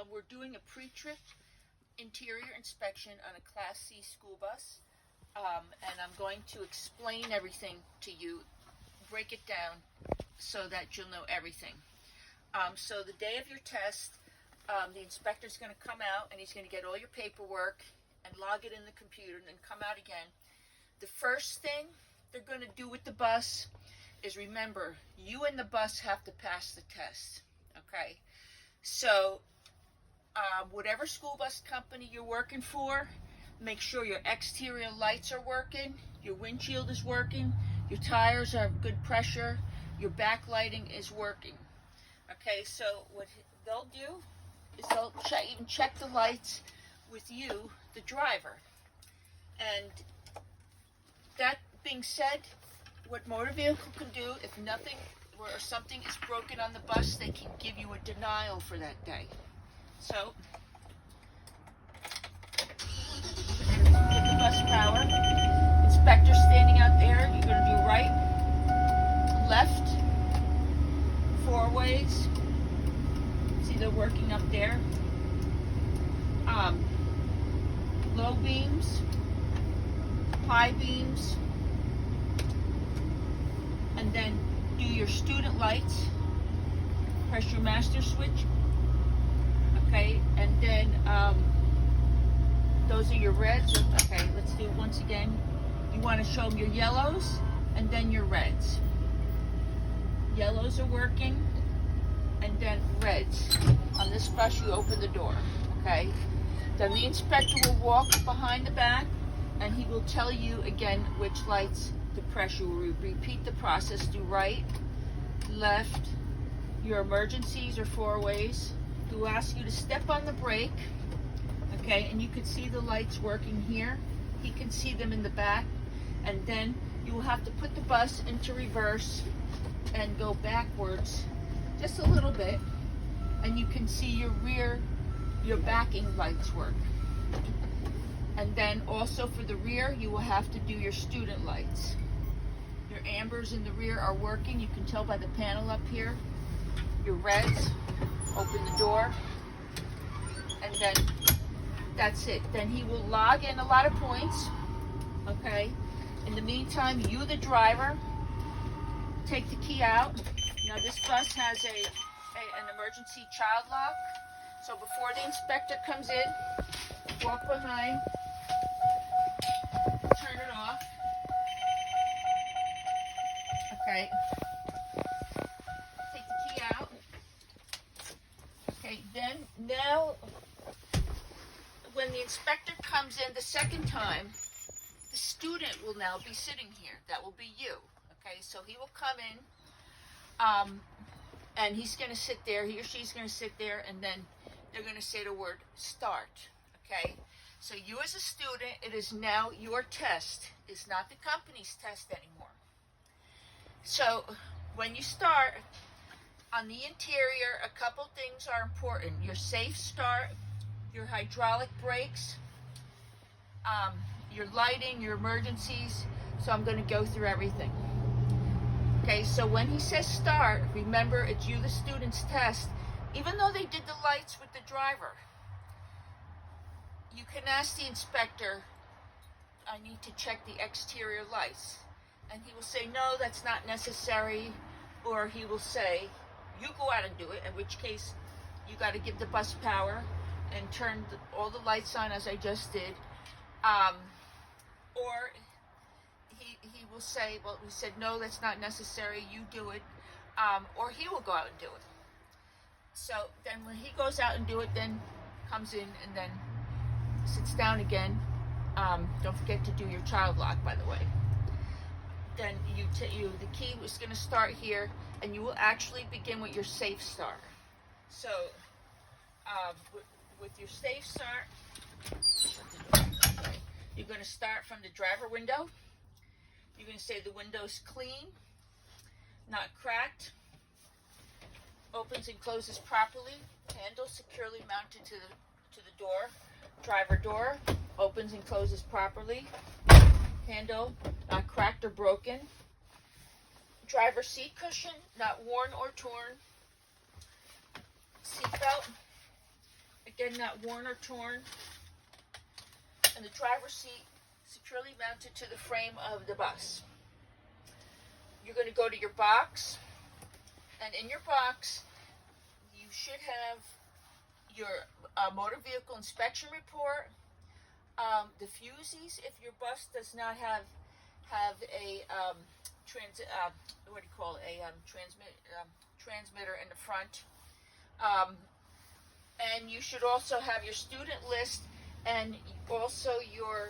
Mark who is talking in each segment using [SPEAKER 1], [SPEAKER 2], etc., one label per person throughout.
[SPEAKER 1] We're doing a pre-trip interior inspection on a Class C school bus, and I'm going to explain everything to you, break it down so that you'll know everything. So the day of your test, the inspector's going to come out and he's going to get all your paperwork and log it in the computer and then come out again. The first thing they're going to do with the bus is, remember, you and the bus have to pass the test, okay? So whatever school bus company you're working for, make sure your exterior lights are working, your windshield is working, your tires are good pressure, your backlighting is working. Okay, so what they'll do is they'll even check the lights with you, the driver. And that being said, what motor vehicle can do, if nothing or something is broken on the bus, they can give you a denial for that day. So, get the bus power. Inspector standing out there, you're going to do right, left, 4 ways. See, they're working up there. Low beams, high beams, and then do your student lights. Press your master switch. Okay, and then those are your reds. Okay, let's do it once again. You want to show them your yellows and then your reds. Yellows are working, and then reds. On this bus, you open the door. Okay, then the inspector will walk behind the back and he will tell you again which lights to press. You will repeat the process. Do right, left. Your emergencies are 4 ways. He will ask you to step on the brake, okay, and you can see the lights working here. He can see them in the back, and then you will have to put the bus into reverse and go backwards just a little bit, and you can see your rear, your backing lights work. And then also for the rear, you will have to do your student lights. Your ambers in the rear are working. You can tell by the panel up here. Your reds, open the door, and then that's it. Then he will log in a lot of points, okay? In the meantime, you, the driver, take the key out. Now this bus has an emergency child lock, so before the inspector comes in, walk behind, turn it off, okay? Take the key out. Okay, then now when the inspector comes in the second time, the student will now be sitting here. That will be you. Okay, so he will come in, and he's going to sit there, he or she's going to sit there, and then they're going to say the word start. Okay, so you as a student, it is now your test. It's not the company's test anymore. So when you start, on the interior, a couple things are important. Your safe start, your hydraulic brakes, your lighting, your emergencies. So I'm going to go through everything. Okay, so when he says start, remember it's you, the student's test. Even though they did the lights with the driver, you can ask the inspector, I need to check the exterior lights. And he will say, no, that's not necessary. Or he will say, you go out and do it, in which case you got to give the bus power and turn all the lights on as I just did. Or he will say, well, we said, no, that's not necessary, you do it. Or he will go out and do it. So then when he goes out and do it, then comes in and then sits down again. Don't forget to do your child lock, by the way. Then the key is going to start here, and you will actually begin with your safe start. So with your safe start, you're going to start from the driver window. You're going to say the window's clean, not cracked, opens and closes properly, handle securely mounted to the door, driver door, opens and closes properly, handle not cracked or broken, driver seat cushion not worn or torn, seat belt again not worn or torn, and the driver's seat securely mounted to the frame of the bus. You're going to go to your box, and in your box you should have your motor vehicle inspection report, the fusies if your bus does not have a transmitter in the front, and you should also have your student list and also your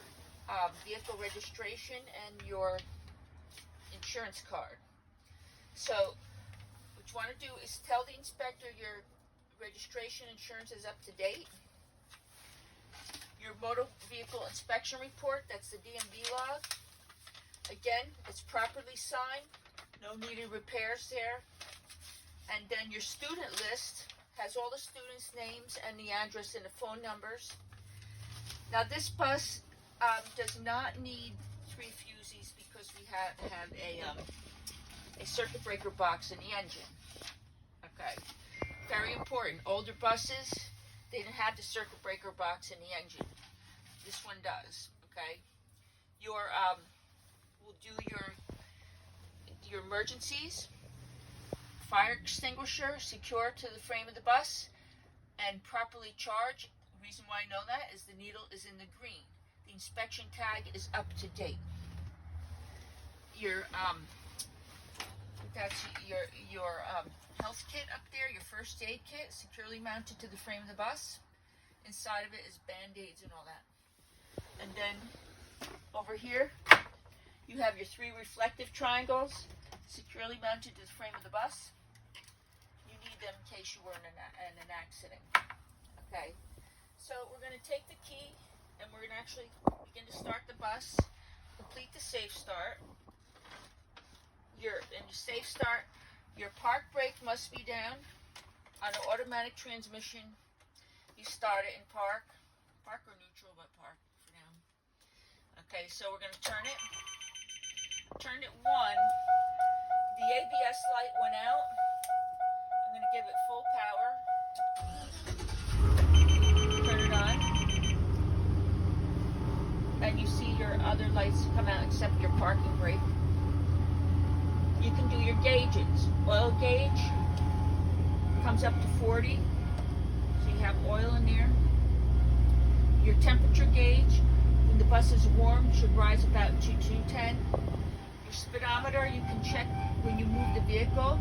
[SPEAKER 1] vehicle registration and your insurance card. So what you want to do is tell the inspector your registration insurance is up to date. Your motor vehicle inspection report, that's the DMV log. Again, it's properly signed, no needed repairs there. And then your student list has all the students' names and the address and the phone numbers. Now this bus does not need 3 fuses because we have a circuit breaker box in the engine. Okay, very important. Older buses, they didn't have the circuit breaker box in the engine. This one does. Okay, we'll do your emergencies, fire extinguisher secure to the frame of the bus, and properly charged. The reason why I know that is the needle is in the green. The inspection tag is up to date. That's your health kit up there, your first aid kit, securely mounted to the frame of the bus. Inside of it is Band-Aids and all that. And then over here, you have your 3 reflective triangles, securely mounted to the frame of the bus. You need them in case you were in an accident. Okay, so we're going to take the key and we're going to actually begin to start the bus, complete the safe start. In your safe start, your park brake must be down. On an automatic transmission, you start it in park or neutral, but park for now. Okay, so we're going to turn it. Turned it 1. The ABS light went out. I'm going to give it full power. Turn it on. And you see your other lights come out except your parking brake. You can do your gauges. Oil gauge comes up to 40. So you have oil in there. Your temperature gauge, when the bus is warm, should rise about to 210. Your speedometer, you can check when you move the vehicle.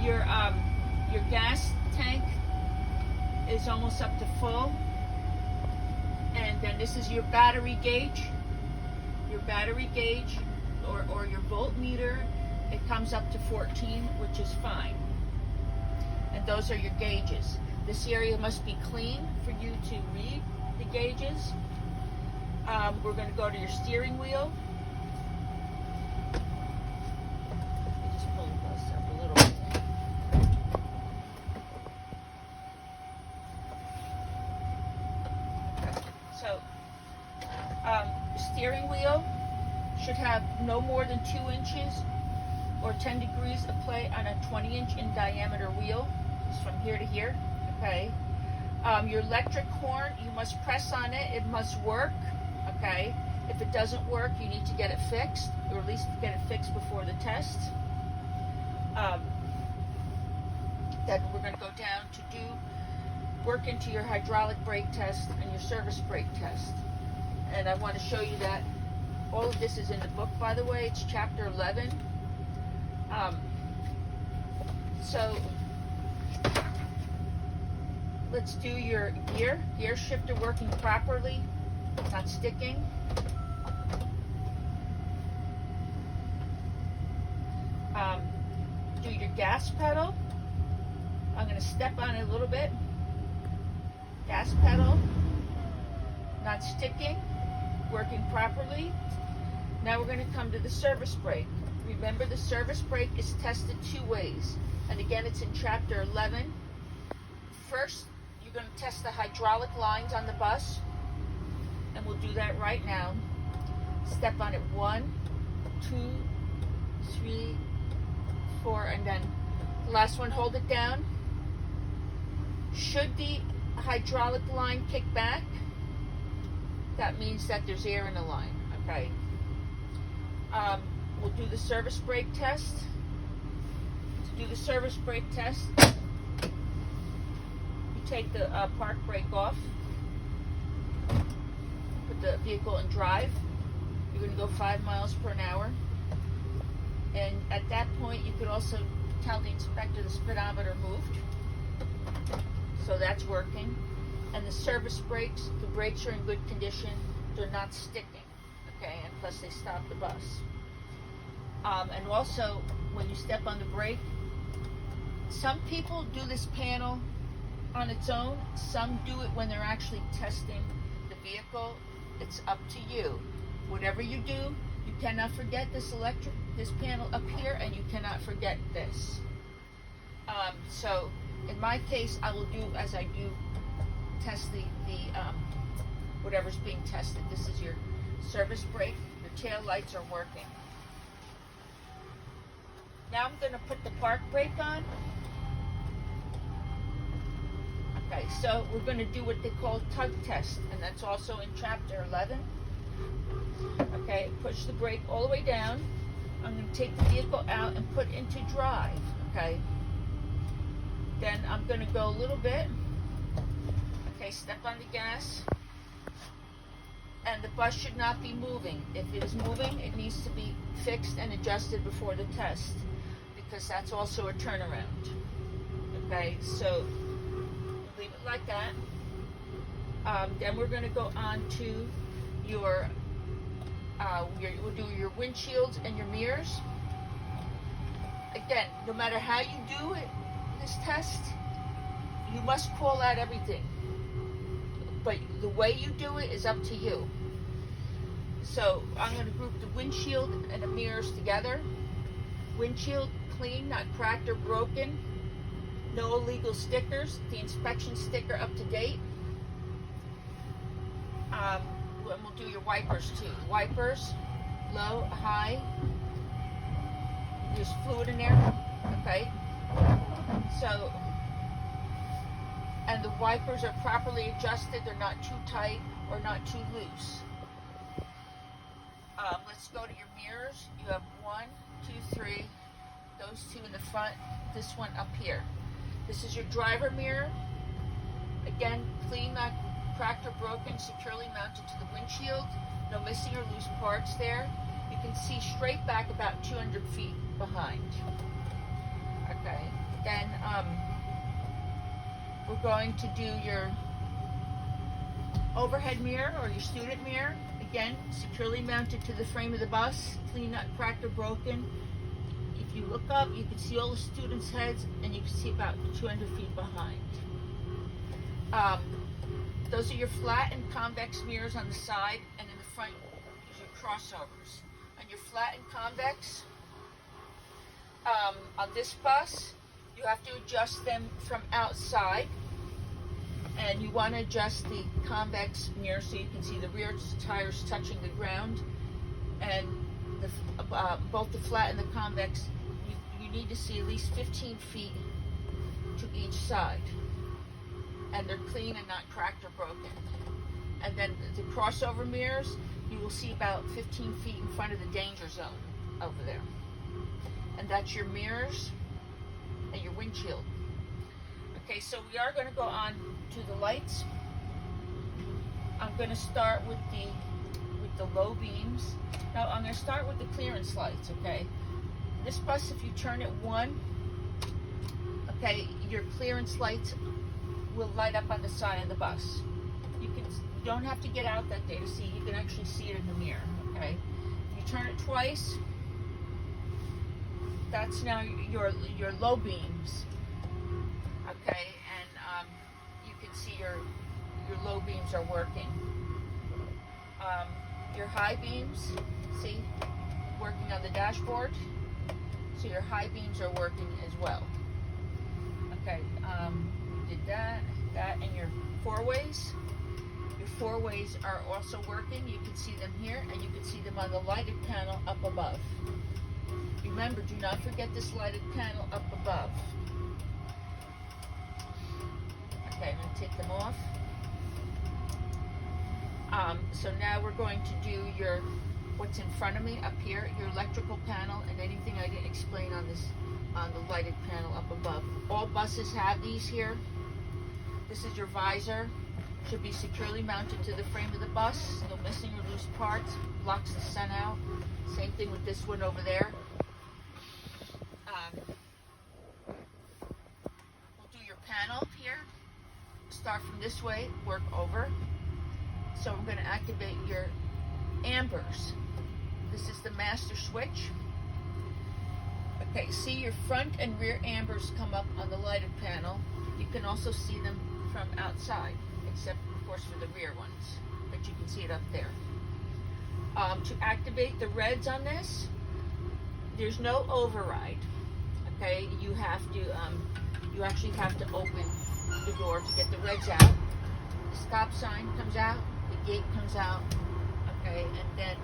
[SPEAKER 1] Your gas tank is almost up to full. And then this is your battery gauge. Your battery gauge or your voltmeter, it comes up to 14, which is fine. And those are your gauges. This area must be clean for you to read the gauges. We're going to go to your steering wheel. Let me just pull the bus up a little bit. Okay. So, steering wheel should have no more than 2 inches or 10 degrees of play on a 20-inch in diameter wheel. Just from here to here. Okay. Your electric horn, you must press on it. It must work. Okay. If it doesn't work, you need to get it fixed, or at least get it fixed before the test. Then we're going to go down to work into your hydraulic brake test and your service brake test. And I want to show you that all of this is in the book, by the way. It's chapter 11. So let's do your gear shifter working properly, not sticking. Do your gas pedal. I'm going to step on it a little bit. Gas pedal, not sticking, working properly. Now we're going to come to the service brake. Remember, the service brake is tested 2 ways. And again, it's in chapter 11. First, you're going to test the hydraulic lines on the bus. And we'll do that right now. Step on it 1, 2, 3, 4, and then the last one, hold it down. Should the hydraulic line kick back, that means that there's air in the line, okay? We'll do the service brake test. To do the service brake test, you take the park brake off, put the vehicle in drive. You're going to go 5 miles per hour. And at that point, you could also tell the inspector the speedometer moved. So that's working. And the service brakes, the brakes are in good condition. They're not sticking, okay? And plus they stop the bus. And also, when you step on the brake, some people do this panel on its own. Some do it when they're actually testing the vehicle. It's up to you. Whatever you do, you cannot forget this panel up here, and you cannot forget this. So in my case, I will do as I do test the whatever's being tested. This is your service brake. Your tail lights are working. Now I'm going to put the park brake on. Okay, so we're going to do what they call Tug Test, and that's also in Chapter 11. Okay, push the brake all the way down. I'm going to take the vehicle out and put into drive, okay? Then I'm going to go a little bit. Okay, step on the gas. And the bus should not be moving. If it is moving, it needs to be fixed and adjusted before the test, because that's also a turnaround. Okay, so leave it like that. Then we're going to go on to we'll do your windshields and your mirrors. Again, no matter how you do it, this test, you must call out everything. But the way you do it is up to you. So I'm going to group the windshield and the mirrors together. Windshield clean, not cracked or broken. No illegal stickers. The inspection sticker up to date. And we'll do your wipers too. Wipers, low, high. There's fluid in there, okay? So, and the wipers are properly adjusted. They're not too tight or not too loose. Let's go to your mirrors. You have 1, 2, 3. Those two in the front. This one up here. This is your driver mirror. Again, clean, not cracked or broken, securely mounted to the windshield. No missing or loose parts there. You can see straight back about 200 feet behind. Okay. Then we're going to do your overhead mirror or your student mirror. Again, securely mounted to the frame of the bus, clean, not cracked or broken. If you look up, you can see all the students' heads, and you can see about 200 feet behind. Those are your flat and convex mirrors on the side, and in the front is your crossovers. On your flat and convex, on this bus, you have to adjust them from outside, and you want to adjust the convex mirror so you can see the rear tires touching the ground, and both the flat and the convex, you need to see at least 15 feet to each side, and they're clean and not cracked or broken. And then the crossover mirrors, you will see about 15 feet in front of the danger zone over there. And that's your mirrors and your windshield. Okay, so we are going to go on to the lights. I'm going to start with the low beams. Now I'm going to start with the clearance lights, okay? This bus, if you turn it 1, okay, your clearance lights will light up on the side of the bus. You don't have to get out that day to see. You can actually see it in the mirror, okay? You turn it twice, that's now your low beams, okay? And you can see your low beams are working. Your high beams, see, working on the dashboard. So your high beams are working as well. Okay, we did that, and your four-ways. Your four-ways are also working. You can see them here, and you can see them on the lighted panel up above. Remember, do not forget this lighted panel up above. Okay, I'm going to take them off. So now we're going to do what's in front of me up here, your electrical panel, and anything I didn't explain on the lighted panel up above. All buses have these here. This is your visor. Should be securely mounted to the frame of the bus. No missing or loose parts. Blocks the sun out. Same thing with this one over there. We'll do your panel here. Start from this way, work over. So we're going to activate your ambers. This is the master switch. Okay, see your front and rear ambers come up on the lighted panel. You can also see them from outside, except of course for the rear ones, but you can see it up there. To activate the reds on this, there's no override. Okay, you have to, you actually have to open the door to get the reds out. The stop sign comes out, the gate comes out, okay, and then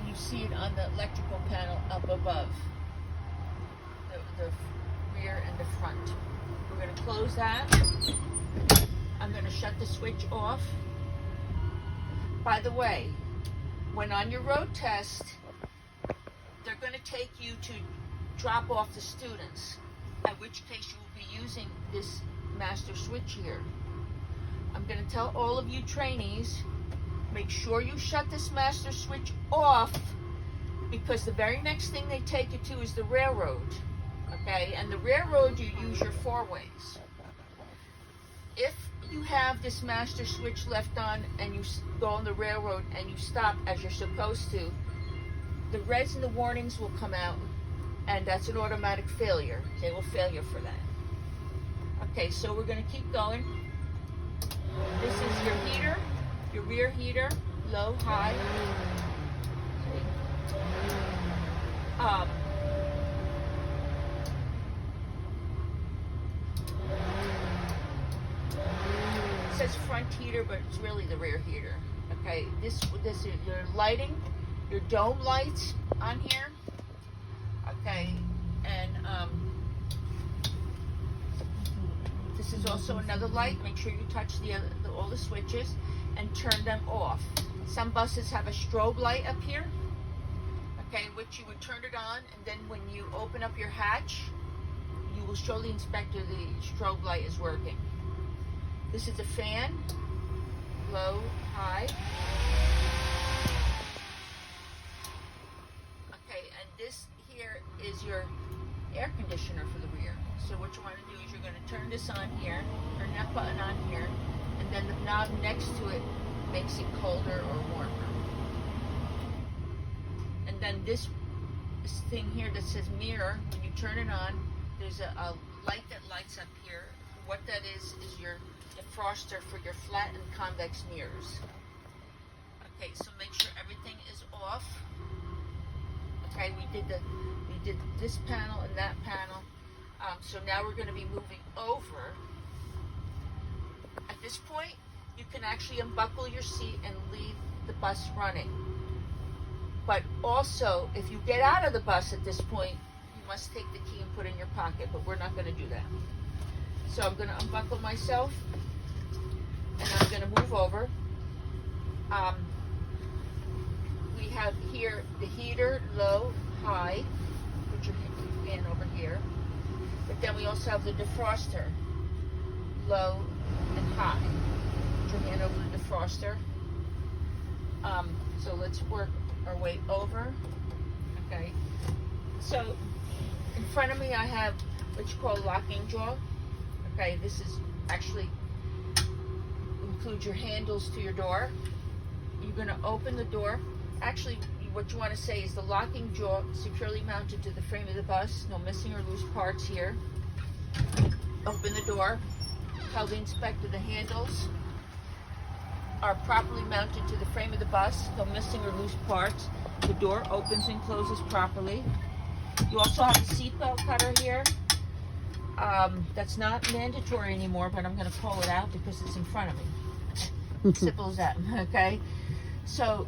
[SPEAKER 1] you see it on the electrical panel up above, the rear and the front. We're going to close that. I'm going to shut the switch off. By the way, when on your road test, they're going to take you to drop off the students, at which case you will be using this master switch here. I'm going to tell all of you trainees, make sure you shut this master switch off, because the very next thing they take you to is the railroad. Okay, and the railroad you use your four-ways. If you have this master switch left on and you go on the railroad and you stop as you're supposed to, the reds and the warnings will come out, and that's an automatic failure. They will fail you for that. Okay, so we're going to keep going. This is your heater, your rear heater, low, high. It says front heater, but it's really the rear heater. Okay, this is your lighting, your dome lights on here. Okay, and this is also another light. Make sure you touch all the switches and turn them off. Some buses have a strobe light up here, okay, which you would turn it on, and then when you open up your hatch, you will show the inspector the strobe light is working. This is a fan, low, high. Okay, and this here is your air conditioner for the rear. So what you want to do is you're going to turn this on here, turn that button on here, and then the knob next to it makes it colder or warmer. And then this thing here that says mirror, when you turn it on, there's a light that lights up here. What that is your defroster for your flat and convex mirrors. Okay, so make sure everything is off. Okay, we did this panel and that panel. So now we're going to be moving over. At this point, you can actually unbuckle your seat and leave the bus running. But also, if you get out of the bus at this point, you must take the key and put it in your pocket, but we're not going to do that. So I'm going to unbuckle myself, and I'm going to move over. We have here the heater, low, high. Put your hand over here. But then we also have the defroster, low and high. Put your hand over the defroster. So let's work our way over. Okay. So in front of me I have what you call locking jaw. Okay, this is actually includes your handles to your door. You're going to open the door. Actually, what you want to say is the locking jaw securely mounted to the frame of the bus. No missing or loose parts here. Open the door. Tell the inspector the handles are properly mounted to the frame of the bus. No missing or loose parts. The door opens and closes properly. You also have a seatbelt cutter here. That's not mandatory anymore, but I'm going to pull it out because it's in front of me. Simple as that, okay? So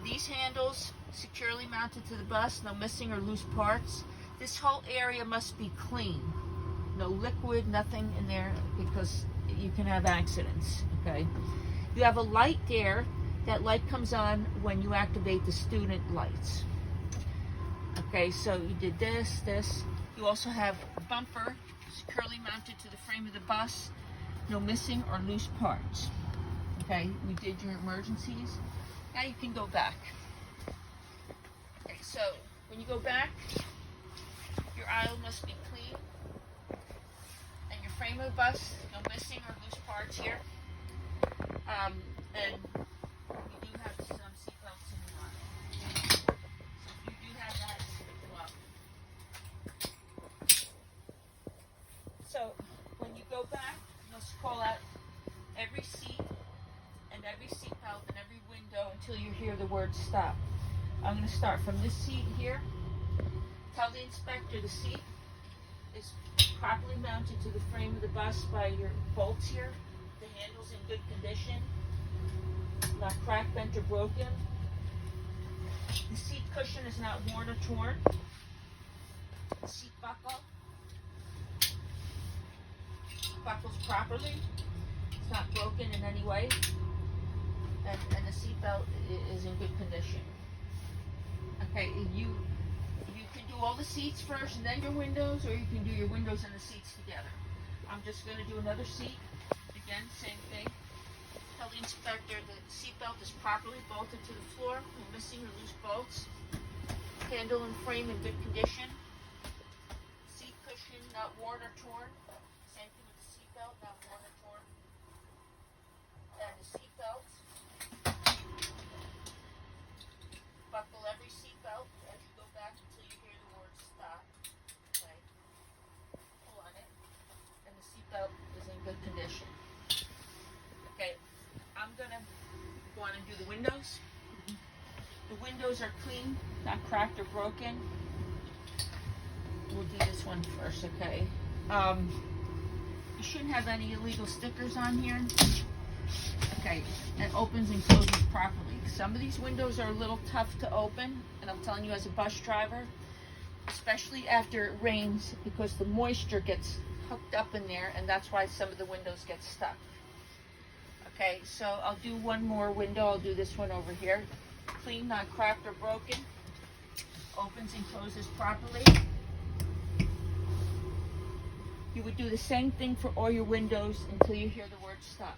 [SPEAKER 1] these handles securely mounted to the bus, no missing or loose parts. This whole area must be clean. no liquid, nothing in there, because you can have accidents, okay? You have a light there. That light comes on when you activate the student lights. Okay, so you did this. You also have a bumper securely mounted to the frame of the bus. No missing or loose parts. Okay, we did your emergencies. Now you can go back. Okay, so when you go back, your aisle must be clean. And your frame of the bus, no missing or loose parts here. And we do have some seatbelts in the aisle. So if you do have that, well. So when you go back, you must call out every seat and every seatbelt and every window until you hear the word stop. I'm going to start from this seat here. Tell the inspector the seat is properly mounted to the frame of the bus by your bolts here. The handle's in good condition, not cracked, bent, or broken. The seat cushion is not worn or torn. The seat buckles properly. It's not broken in any way. And the seat belt is in good condition. Okay, you can do all the seats first and then your windows, or you can do your windows and the seats together. I'm just going to do another seat. Again, same thing. Tell the inspector the seat belt is properly bolted to the floor, no missing or loose bolts. Handle and frame in good condition. Seat cushion not worn or torn. Same thing with the seat belt, not worn or torn. And the seat belt. Buckle every seat belt as you go back until you hear the word stop. Okay. Pull on it. And the seat belt is in good condition. Okay. I'm going to go on and do the windows. The windows are clean, not cracked or broken. We'll do this one first, okay? You shouldn't have any illegal stickers on here. Okay, it opens and closes properly. Some of these windows are a little tough to open, and I'm telling you as a bus driver, especially after it rains, because the moisture gets hooked up in there, and that's why some of the windows get stuck. Okay, so I'll do one more window. I'll do this one over here. Clean, not cracked or broken. Opens and closes properly. You would do the same thing for all your windows until you hear the word stop.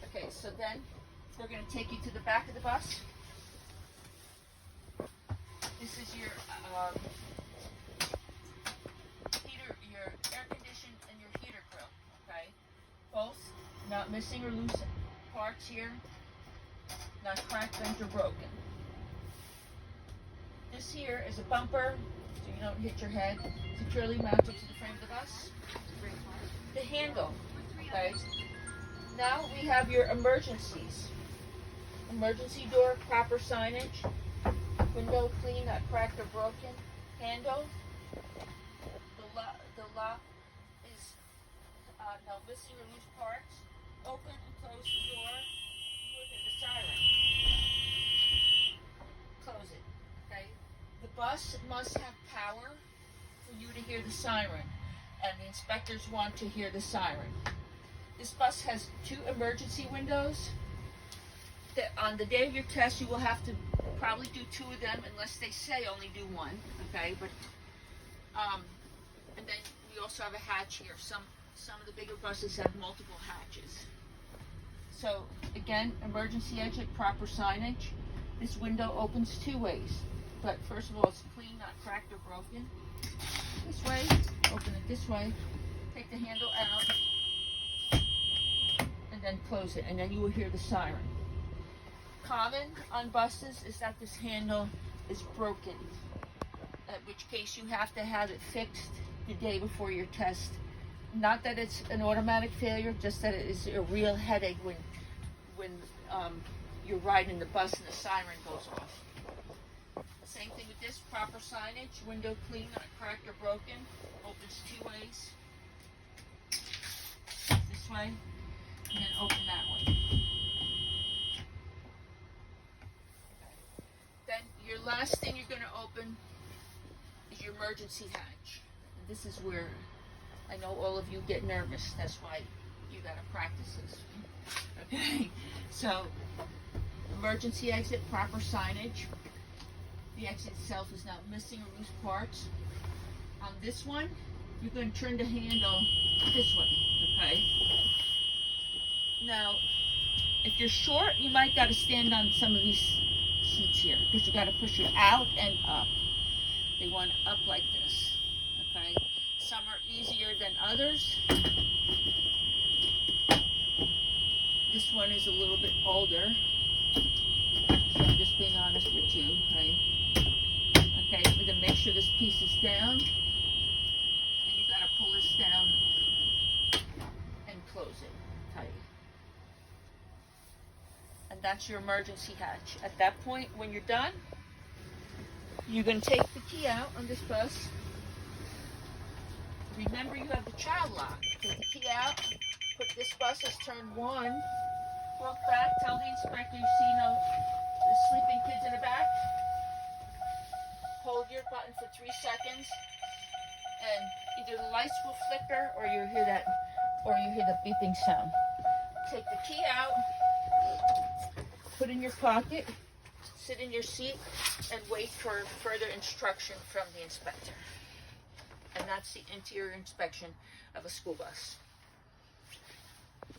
[SPEAKER 1] Okay, so then we're going to take you to the back of the bus. This is your heater, your air condition and your heater grill. Okay, both not missing or loose parts here, not cracked, bent, or broken. This here is a bumper, so you don't hit your head, securely mounted to the frame of the bus. The handle, okay. Now we have your emergencies. Emergency door, proper signage. Window clean, not cracked or broken. Handle. The lock is no missing or loose parts. Open and close the door. You will hear the siren. Close it. Okay. The bus must have power for you to hear the siren, and the inspectors want to hear the siren. This bus has 2 emergency windows. On the day of your test, you will have to probably do 2 of them, unless they say only do 1. Okay, but and then we also have a hatch here. Some of the bigger buses have multiple hatches. So again, emergency exit, proper signage. This window opens 2 ways, but first of all, it's clean, not cracked or broken. This way, open it this way. Take the handle out. Then close it, and then you will hear the siren. Common on buses is that this handle is broken, at which case you have to have it fixed the day before your test. Not that it's an automatic failure, just that it is a real headache when you're riding the bus and the siren goes off. Same thing with this, proper signage, window clean, not cracked or broken, opens 2 ways. This way. And then open that one. Then your last thing you're going to open is your emergency hatch. This is where I know all of you get nervous. That's why you gotta practice this. Okay, so emergency exit, proper signage. The exit itself is not missing or loose parts. On this one, you're going to turn the handle this way, okay? Now, if you're short, you might got to stand on some of these seats here because you got to push it out and up. They want up like this, okay? Some are easier than others. This one is a little bit older, so I'm just being honest with you, okay? Okay, we're going to make sure this piece is down, and you got to pull this down and close it tight. And that's your emergency hatch. At that point, when you're done, you're going to take the key out on this bus. Remember, you have the child lock. Take the key out, put this bus as turn 1, walk back, tell the inspector you see no sleeping kids in the back. Hold your button for 3 seconds, and either the lights will flicker or you hear the beeping sound. Take the key out, put in your pocket, sit in your seat, and wait for further instruction from the inspector. And that's the interior inspection of a school bus.